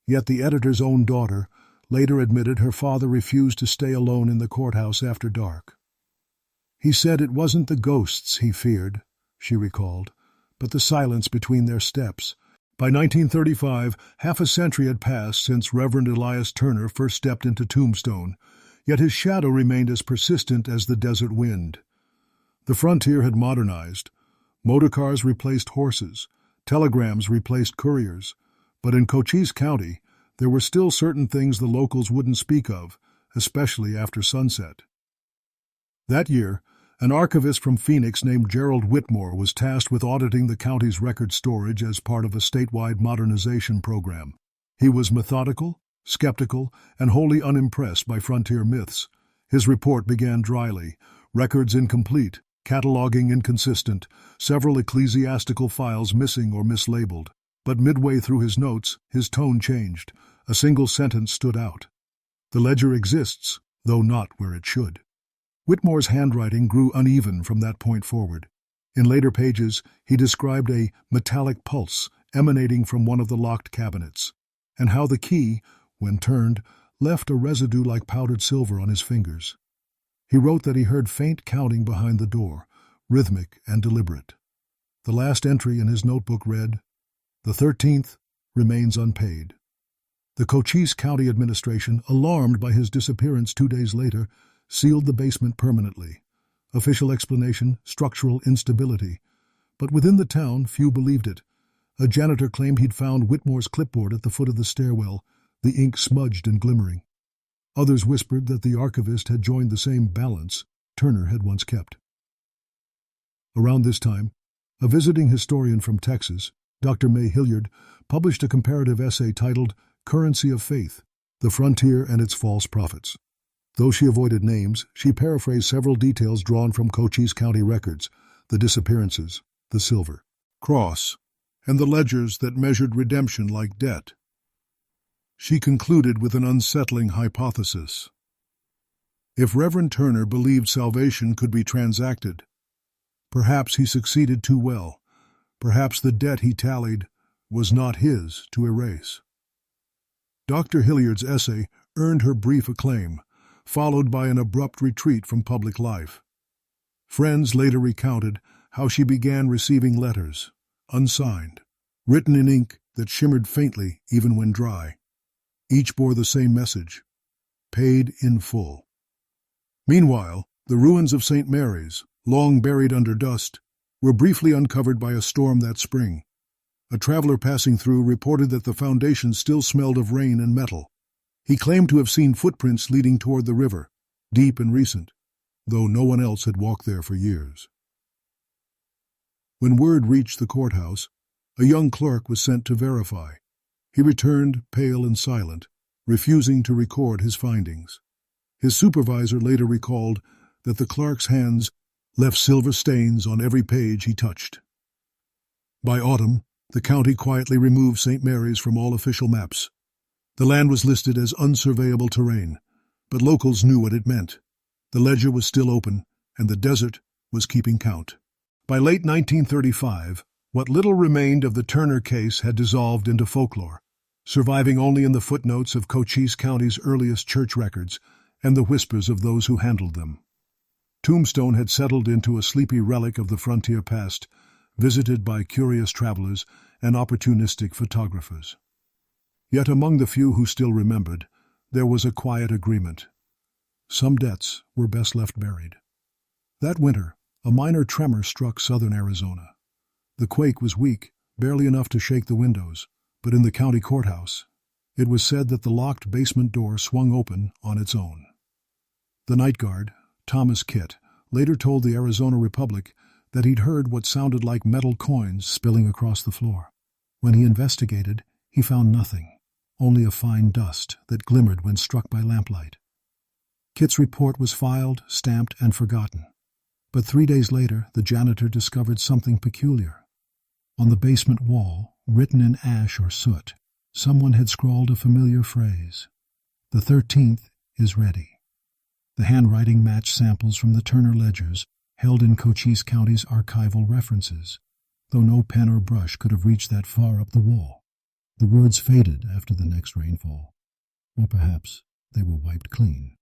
Yet the editor's own daughter later admitted her father refused to stay alone in the courthouse after dark. He said it wasn't the ghosts he feared, she recalled, but the silence between their steps. By 1935, half a century had passed since Reverend Elias Turner first stepped into Tombstone, yet his shadow remained as persistent as the desert wind. The frontier had modernized. Motorcars replaced horses, telegrams replaced couriers, but in Cochise County, there were still certain things the locals wouldn't speak of, especially after sunset. That year, An archivist from Phoenix named Gerald Whitmore was tasked with auditing the county's record storage as part of a statewide modernization program. He was methodical, skeptical, and wholly unimpressed by frontier myths. His report began dryly: records incomplete, cataloging inconsistent, several ecclesiastical files missing or mislabeled. But midway through his notes, his tone changed. A single sentence stood out: "The ledger exists, though not where it should." Whitmore's handwriting grew uneven from that point forward. In later pages, he described a metallic pulse emanating from one of the locked cabinets, and how the key, when turned, left a residue like powdered silver on his fingers. He wrote that he heard faint counting behind the door, rhythmic and deliberate. The last entry in his notebook read, "The 13th remains unpaid." The Cochise County administration, alarmed by his disappearance 2 days later, sealed the basement permanently. Official explanation: structural instability. But within the town, few believed it. A janitor claimed he'd found Whitmore's clipboard at the foot of the stairwell, the ink smudged and glimmering. Others whispered that the archivist had joined the same balance Turner had once kept. Around this time, a visiting historian from Texas, Dr. May Hilliard, published a comparative essay titled "Currency of Faith: The Frontier and Its False Prophets." Though she avoided names, she paraphrased several details drawn from Cochise County records: the disappearances, the silver cross, and the ledgers that measured redemption like debt. She concluded with an unsettling hypothesis. If Reverend Turner believed salvation could be transacted, perhaps he succeeded too well. Perhaps the debt he tallied was not his to erase. Dr. Hilliard's essay earned her brief acclaim, followed by an abrupt retreat from public life. Friends later recounted how she began receiving letters, unsigned, written in ink that shimmered faintly even when dry. Each bore the same message: paid in full. Meanwhile, the ruins of St. Mary's, long buried under dust, were briefly uncovered by a storm that spring. A traveler passing through reported that the foundation still smelled of rain and metal. He claimed to have seen footprints leading toward the river, deep and recent, though no one else had walked there for years. When word reached the courthouse, a young clerk was sent to verify. He returned, pale and silent, refusing to record his findings. His supervisor later recalled that the clerk's hands left silver stains on every page he touched. By autumn, the county quietly removed St. Mary's from all official maps. The land was listed as unsurveyable terrain, but locals knew what it meant. The ledger was still open, and the desert was keeping count. By late 1935, what little remained of the Turner case had dissolved into folklore, surviving only in the footnotes of Cochise County's earliest church records and the whispers of those who handled them. Tombstone had settled into a sleepy relic of the frontier past, visited by curious travelers and opportunistic photographers. Yet among the few who still remembered, there was a quiet agreement. Some debts were best left buried. That winter, a minor tremor struck southern Arizona. The quake was weak, barely enough to shake the windows, but in the county courthouse, it was said that the locked basement door swung open on its own. The night guard, Thomas Kitt, later told the Arizona Republic that he'd heard what sounded like metal coins spilling across the floor. When he investigated, he found nothing, only a fine dust that glimmered when struck by lamplight. Kitt's report was filed, stamped, and forgotten. But 3 days later, the janitor discovered something peculiar. On the basement wall, written in ash or soot, someone had scrawled a familiar phrase: "The 13th is ready." The handwriting matched samples from the Turner ledgers held in Cochise County's archival references, though no pen or brush could have reached that far up the wall. The words faded after the next rainfall, or perhaps they were wiped clean.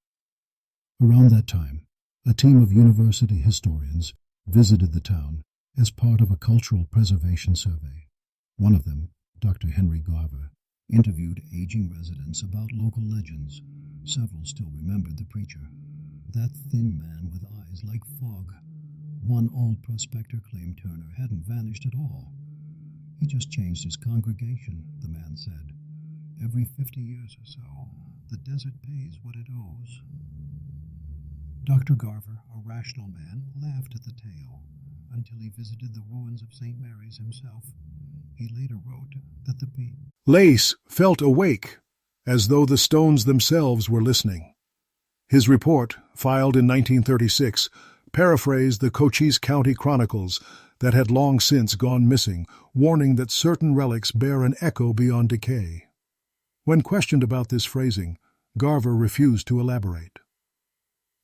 Around that time, a team of university historians visited the town as part of a cultural preservation survey. One of them, Dr. Henry Garver, interviewed aging residents about local legends. Several still remembered the preacher, that thin man with eyes like fog. One old prospector claimed Turner hadn't vanished at all. "He just changed his congregation," the man said. "Every 50 years or so, the desert pays what it owes." Dr. Garver, a rational man, laughed at the tale until he visited the ruins of St. Mary's himself. He later wrote that the Lace felt awake, as though the stones themselves were listening. His report, filed in 1936, paraphrased the Cochise County Chronicles that had long since gone missing, warning that certain relics bear an echo beyond decay. When questioned about this phrasing, Garver refused to elaborate.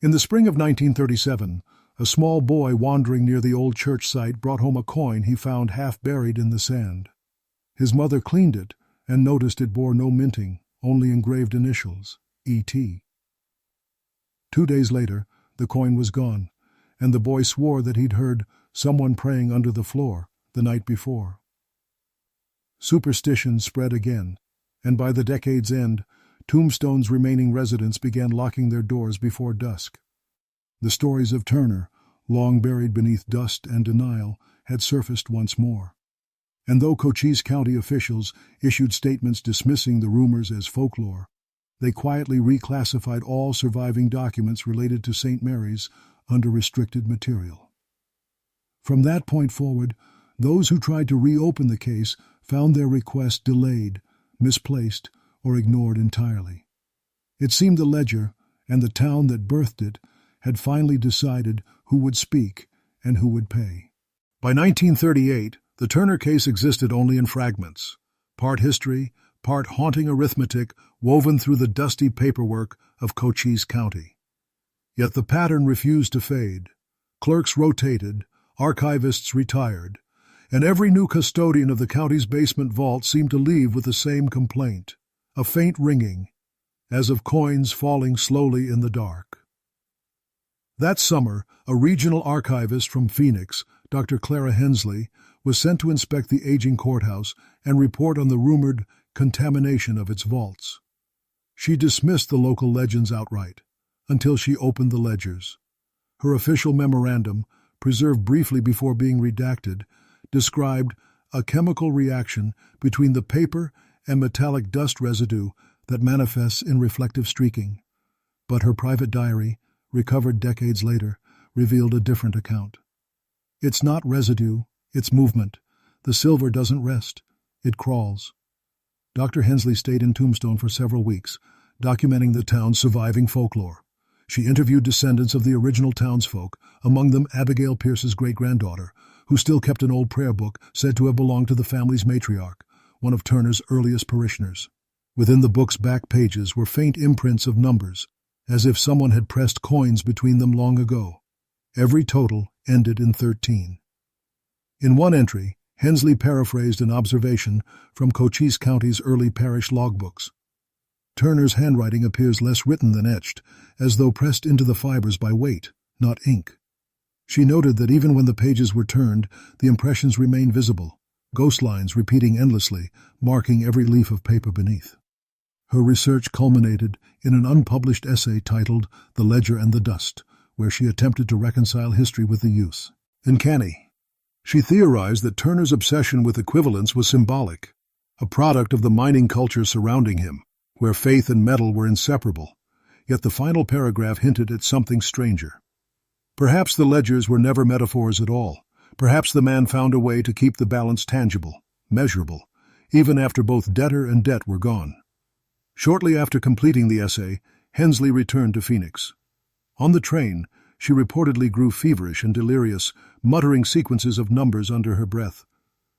In the spring of 1937, a small boy wandering near the old church site brought home a coin he found half buried in the sand. His mother cleaned it and noticed it bore no minting, only engraved initials, E.T. 2 days later, the coin was gone, and the boy swore that he'd heard someone praying under the floor the night before. Superstition spread again, and by the decade's end, Tombstone's remaining residents began locking their doors before dusk. The stories of Turner, long buried beneath dust and denial, had surfaced once more. And though Cochise County officials issued statements dismissing the rumors as folklore, they quietly reclassified all surviving documents related to St. Mary's under restricted material. From that point forward, those who tried to reopen the case found their request delayed, misplaced, or ignored entirely. It seemed the ledger, and the town that birthed it, had finally decided who would speak and who would pay. By 1938, the Turner case existed only in fragments, part history, part haunting arithmetic woven through the dusty paperwork of Cochise County. Yet the pattern refused to fade. Clerks rotated, archivists retired, and every new custodian of the county's basement vault seemed to leave with the same complaint, a faint ringing, as of coins falling slowly in the dark. That summer, a regional archivist from Phoenix, Dr. Clara Hensley, was sent to inspect the aging courthouse and report on the rumored contamination of its vaults. She dismissed the local legends outright, until she opened the ledgers. Her official memorandum, preserved briefly before being redacted, described a chemical reaction between the paper and metallic dust residue that manifests in reflective streaking. But her private diary, recovered decades later, revealed a different account. It's not residue, it's movement. The silver doesn't rest, it crawls. Dr. Hensley stayed in Tombstone for several weeks, documenting the town's surviving folklore. She interviewed descendants of the original townsfolk, among them Abigail Pierce's great-granddaughter, who still kept an old prayer book said to have belonged to the family's matriarch, one of Turner's earliest parishioners. Within the book's back pages were faint imprints of numbers, as if someone had pressed coins between them long ago. Every total ended in 13. In one entry, Hensley paraphrased an observation from Cochise County's early parish logbooks. Turner's handwriting appears less written than etched, as though pressed into the fibers by weight, not ink. She noted that even when the pages were turned, the impressions remained visible, ghost lines repeating endlessly, marking every leaf of paper beneath. Her research culminated in an unpublished essay titled The Ledger and the Dust, where she attempted to reconcile history with the youth. Uncanny. She theorized that Turner's obsession with equivalence was symbolic, a product of the mining culture surrounding him, where faith and metal were inseparable, yet the final paragraph hinted at something stranger. Perhaps the ledgers were never metaphors at all. Perhaps the man found a way to keep the balance tangible, measurable, even after both debtor and debt were gone. Shortly after completing the essay, Hensley returned to Phoenix. On the train, she reportedly grew feverish and delirious, muttering sequences of numbers under her breath.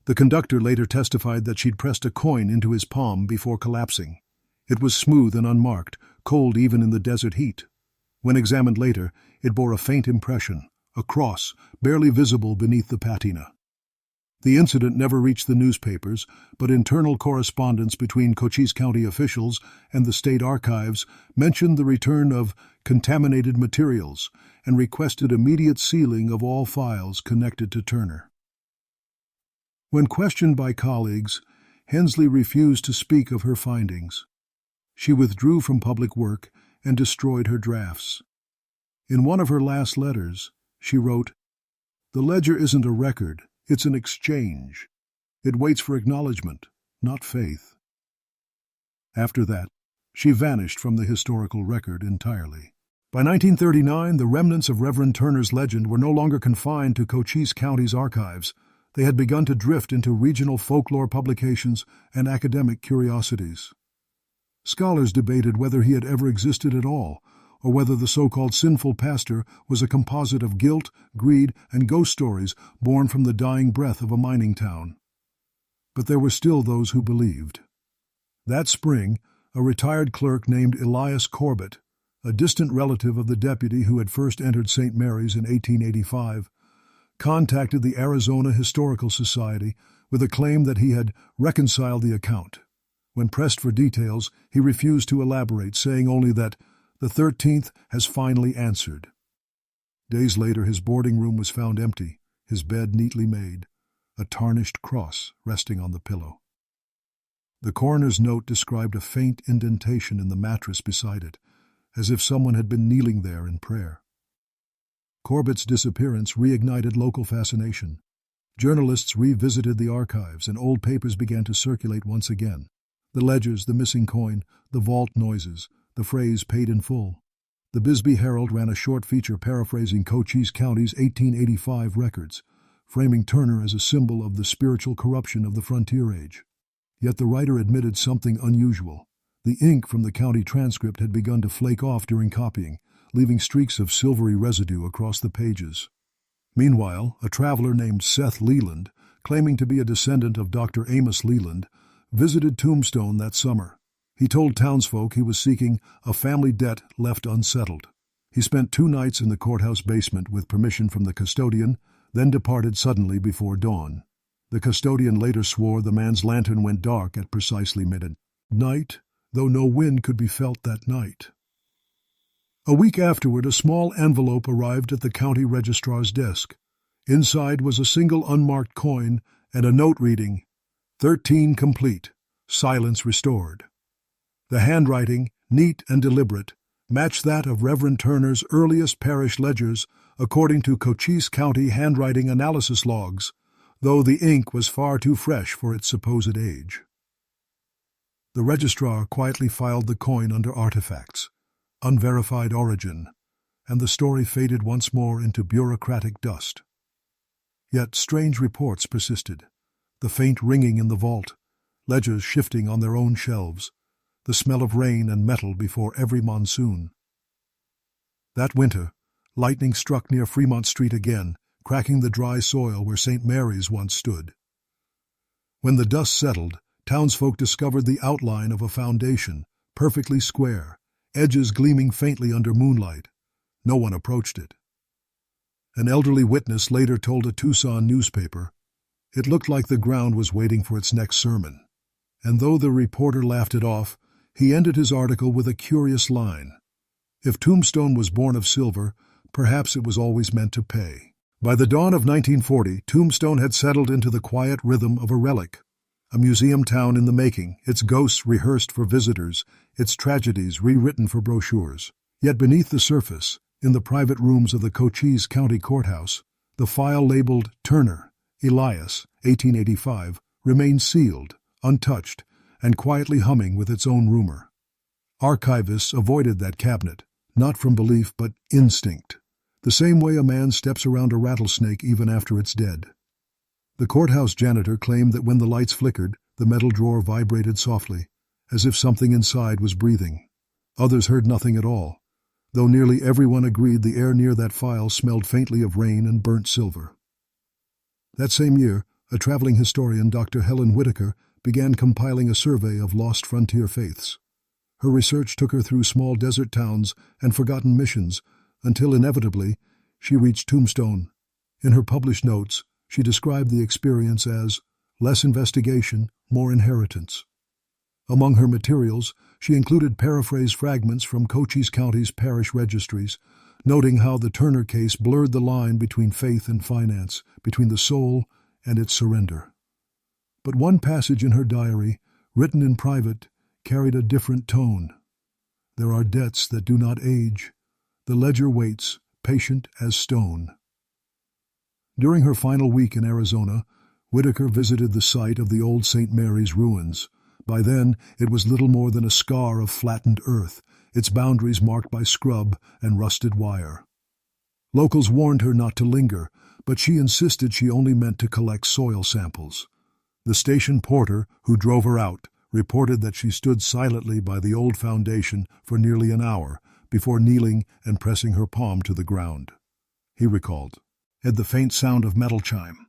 The conductor later testified that she'd pressed a coin into his palm before collapsing. It was smooth and unmarked, cold even in the desert heat. When examined later, it bore a faint impression, a cross, barely visible beneath the patina. The incident never reached the newspapers, but internal correspondence between Cochise County officials and the state archives mentioned the return of contaminated materials and requested immediate sealing of all files connected to Turner. When questioned by colleagues, Hensley refused to speak of her findings. She withdrew from public work and destroyed her drafts. In one of her last letters, she wrote, "The ledger isn't a record, it's an exchange. It waits for acknowledgement, not faith." After that, she vanished from the historical record entirely. By 1939, the remnants of Reverend Turner's legend were no longer confined to Cochise County's archives. They had begun to drift into regional folklore publications and academic curiosities. Scholars debated whether he had ever existed at all, or whether the so-called sinful pastor was a composite of guilt, greed, and ghost stories born from the dying breath of a mining town. But there were still those who believed. That spring, a retired clerk named Elias Corbett, a distant relative of the deputy who had first entered St. Mary's in 1885, contacted the Arizona Historical Society with a claim that he had reconciled the account. When pressed for details, he refused to elaborate, saying only that the 13th has finally answered. Days later, his boarding room was found empty, his bed neatly made, a tarnished cross resting on the pillow. The coroner's note described a faint indentation in the mattress beside it, as if someone had been kneeling there in prayer. Corbett's disappearance reignited local fascination. Journalists revisited the archives, and old papers began to circulate once again. The ledgers, the missing coin, the vault noises, the phrase paid in full. The Bisbee Herald ran a short feature paraphrasing Cochise County's 1885 records, framing Turner as a symbol of the spiritual corruption of the frontier age. Yet the writer admitted something unusual. The ink from the county transcript had begun to flake off during copying, leaving streaks of silvery residue across the pages. Meanwhile, a traveler named Seth Leland, claiming to be a descendant of Dr. Amos Leland, visited Tombstone that summer. He told townsfolk he was seeking a family debt left unsettled. He spent 2 nights in the courthouse basement with permission from the custodian, then departed suddenly before dawn. The custodian later swore the man's lantern went dark at precisely midnight, though no wind could be felt that night. A week afterward, a small envelope arrived at the county registrar's desk. Inside was a single unmarked coin and a note reading, 13 complete, silence restored. The handwriting, neat and deliberate, matched that of Reverend Turner's earliest parish ledgers according to Cochise County handwriting analysis logs, though the ink was far too fresh for its supposed age. The registrar quietly filed the coin under artifacts, unverified origin, and the story faded once more into bureaucratic dust. Yet strange reports persisted. The faint ringing in the vault, ledgers shifting on their own shelves, the smell of rain and metal before every monsoon. That winter, lightning struck near Fremont Street again, cracking the dry soil where St. Mary's once stood. When the dust settled, townsfolk discovered the outline of a foundation, perfectly square, edges gleaming faintly under moonlight. No one approached it. An elderly witness later told a Tucson newspaper, "It looked like the ground was waiting for its next sermon." And though the reporter laughed it off, he ended his article with a curious line. If Tombstone was born of silver, perhaps it was always meant to pay. By the dawn of 1940, Tombstone had settled into the quiet rhythm of a relic, a museum town in the making, its ghosts rehearsed for visitors, its tragedies rewritten for brochures. Yet beneath the surface, in the private rooms of the Cochise County Courthouse, the file labeled Turner, Elias, 1885, remained sealed, untouched, and quietly humming with its own rumor. Archivists avoided that cabinet, not from belief but instinct, the same way a man steps around a rattlesnake even after it's dead. The courthouse janitor claimed that when the lights flickered, the metal drawer vibrated softly, as if something inside was breathing. Others heard nothing at all, though nearly everyone agreed the air near that file smelled faintly of rain and burnt silver. That same year, a traveling historian, Dr. Helen Whitaker, began compiling a survey of lost frontier faiths. Her research took her through small desert towns and forgotten missions, until inevitably she reached Tombstone. In her published notes, she described the experience as less investigation, more inheritance. Among her materials, she included paraphrased fragments from Cochise County's parish registries, noting how the Turner case blurred the line between faith and finance, between the soul and its surrender. But one passage in her diary, written in private, carried a different tone. There are debts that do not age. The ledger waits, patient as stone. During her final week in Arizona, Whitaker visited the site of the old St. Mary's ruins. By then, it was little more than a scar of flattened earth, its boundaries marked by scrub and rusted wire. Locals warned her not to linger, but she insisted she only meant to collect soil samples. The station porter, who drove her out, reported that she stood silently by the old foundation for nearly an hour before kneeling and pressing her palm to the ground. He recalled, had the faint sound of metal chime,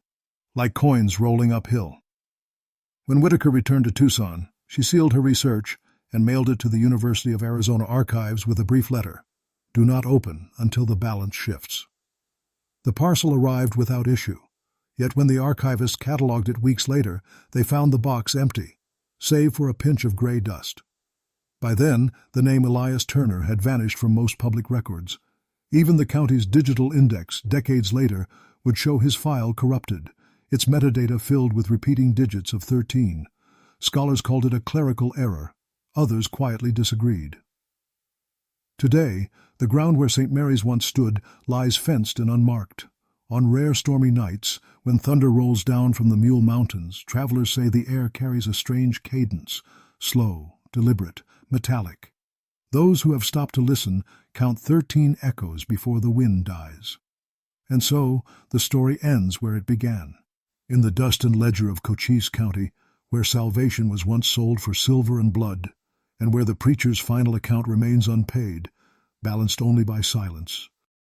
like coins rolling uphill. When Whitaker returned to Tucson, she sealed her research and mailed it to the University of Arizona archives with a brief letter. Do not open until the balance shifts. The parcel arrived without issue, yet when the archivists catalogued it weeks later, they found the box empty, save for a pinch of gray dust. By then, the name Elias Turner had vanished from most public records. Even the county's digital index, decades later, would show his file corrupted, its metadata filled with repeating digits of 13. Scholars called it a clerical error. Others quietly disagreed. Today, the ground where St. Mary's once stood lies fenced and unmarked. On rare stormy nights, when thunder rolls down from the Mule Mountains, travelers say the air carries a strange cadence, slow, deliberate, metallic. Those who have stopped to listen count 13 echoes before the wind dies. And so, the story ends where it began, in the dust and ledger of Cochise County, where salvation was once sold for silver and blood, and where the preacher's final account remains unpaid, balanced only by silence.